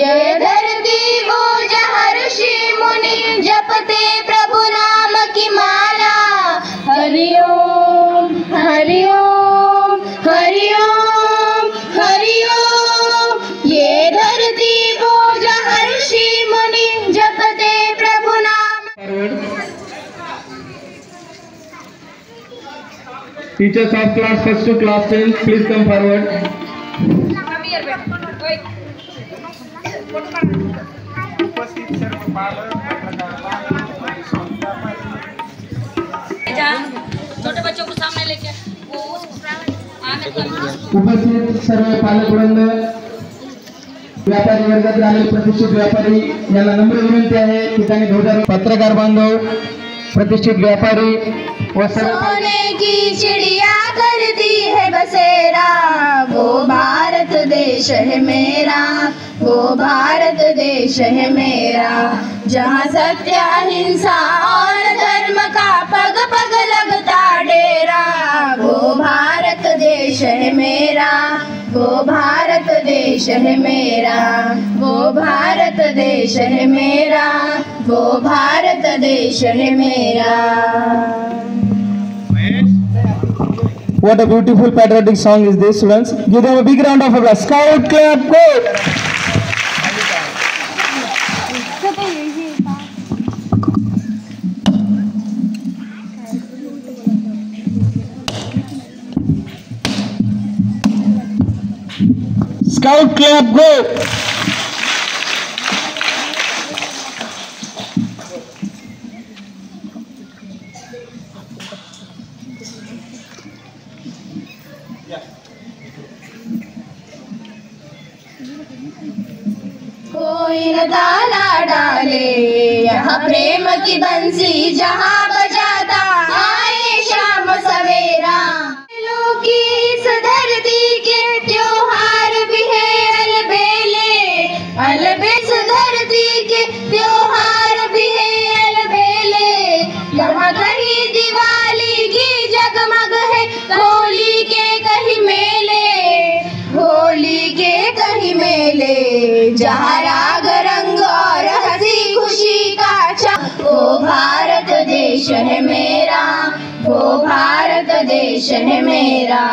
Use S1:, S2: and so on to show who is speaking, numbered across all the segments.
S1: ये धरती वो जहाँ ऋषि मुनि जपते प्रभु नाम की माला। हरि ओम हरि ओम हरि ओम हरि ओम। ये धरती वो जहाँ ऋषि मुनि जपते प्रभु नाम।
S2: Teachers of class 1st to class 10, please come forward.
S3: छोटे बच्चों को सामने लेके
S2: उपस्थित सर्व पालकवृंद, व्यापारी वर्गातील आलेले प्रतिष्ठित व्यापारी यांना नम्र विनंती आहे की त्यांनी ध्वजारोहण, पत्रकार बांधव, प्रतिष्ठित व्यापारी व
S1: सोने की चिड़िया करती है बसेरा, वो भारत देश है मेरा, वो भारत देश है मेरा। जहाँ सत्य अहिंसा और धर्म का पग पग लगता डेरा, वो भारत देश है मेरा, वो भारत देश है मेरा, वो भारत देश है मेरा, वो भारत देश है मेरा।
S2: What a beautiful patriotic song is this, students. Give them a big round of applause. Scout Club, go! Scout Club, go!
S1: कोई न ताला डाले यहाँ प्रेम की बंसी, जहाँ बजाता आए शाम सवेरा। दिलों की इस धरती के त्योहार भी है अलबेले, अलबेले इस धरती के त्योहार भी है अलबेले। यहाँ कहीं दिवाली की जगमग है, होली के कहीं मेले, होली के कहीं मेले। जहाँ राग रंग और हंसी खुशी का चाँद, वो भारत देश है मेरा, वो भारत देश है मेरा।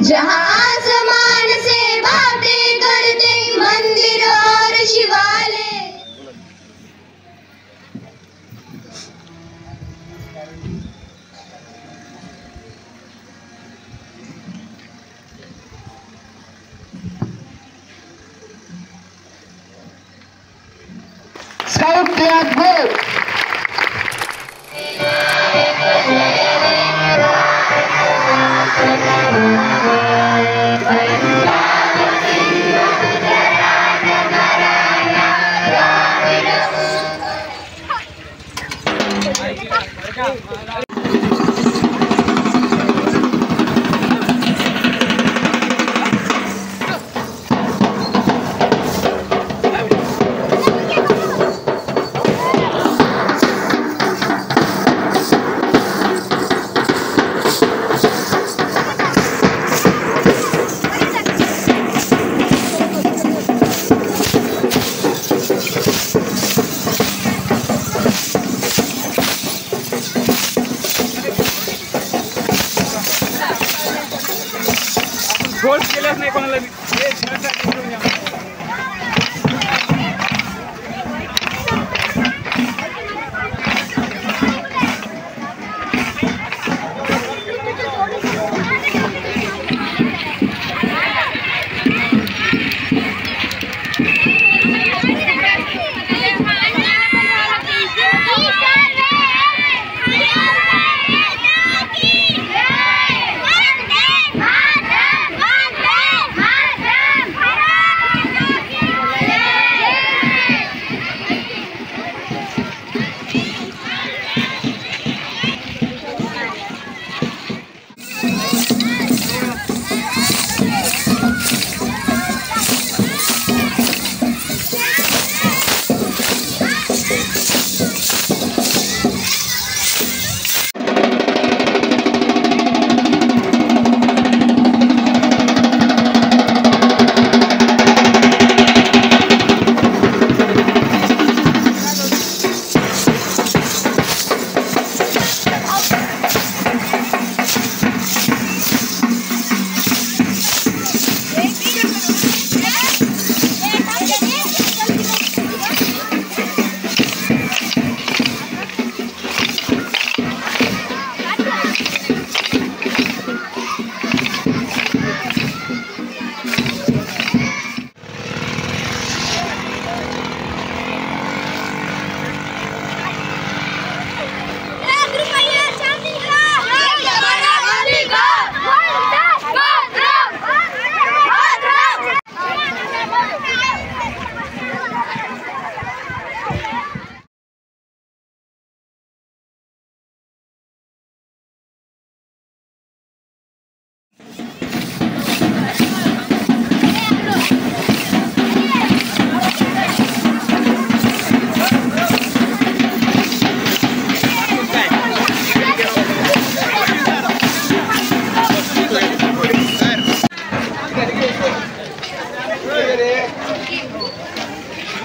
S1: जहाँ आसमान से बातें करते मंदिर और शिवालय,
S2: Scout Club, go! गोल्ड केल्यास नाही कोणाला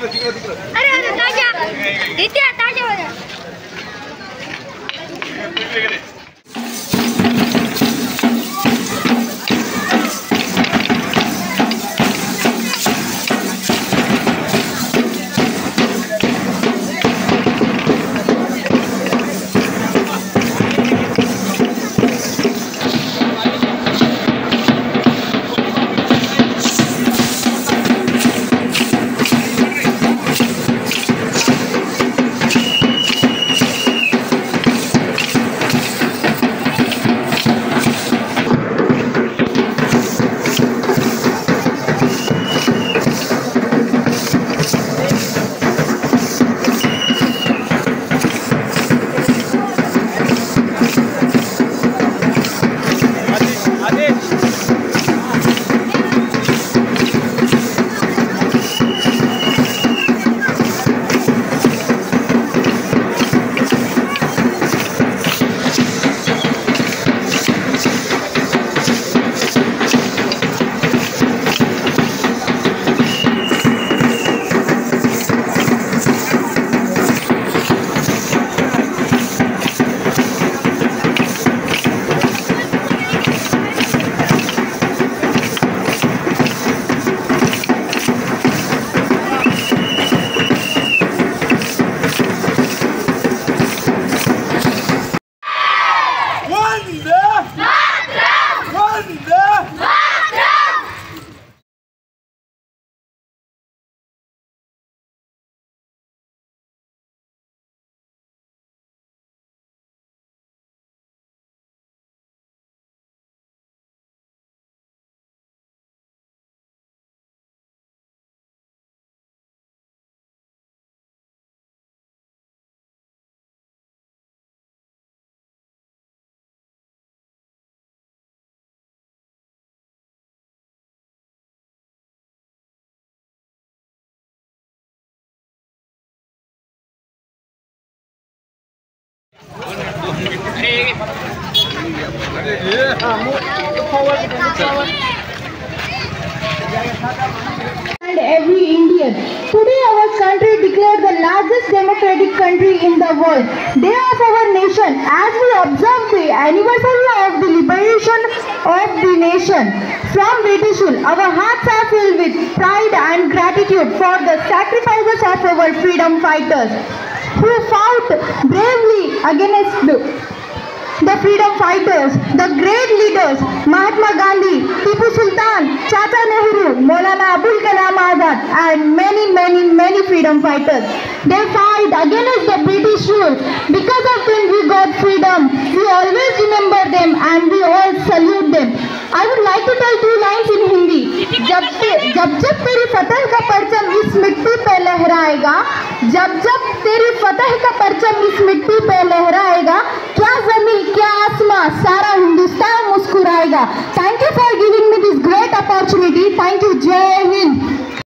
S1: अरे अरे ताजा इथे ताजा वाला
S4: And every Indian. Today our country declared the largest democratic country in the world. Day of our nation as we observe the anniversary of the liberation of the nation from British rule. Our hearts are filled with pride and gratitude for the sacrifices of our freedom fighters who fought bravely against the freedom fighters, the great leaders, Mahatma Gandhi, Tipu Sultan, Chacha Nehru, Maulana Abul Kalam Azad, and many freedom fighters. They fight against the British rule. Because of them we got freedom. We always remember them and we all salute them. I would like to tell two lines in Hindi. जब जब तेरी फतह का परचम इस मिट्टी पे लहराएगा, जब जब तेरी फतह का परचम इस मिट्टी पे लहराएगा, क्या ज़मीन क्या आसमां सारा Hindustan मुस्कुराएगा. Thank you for giving me this great opportunity. Thank you. जय हिंद.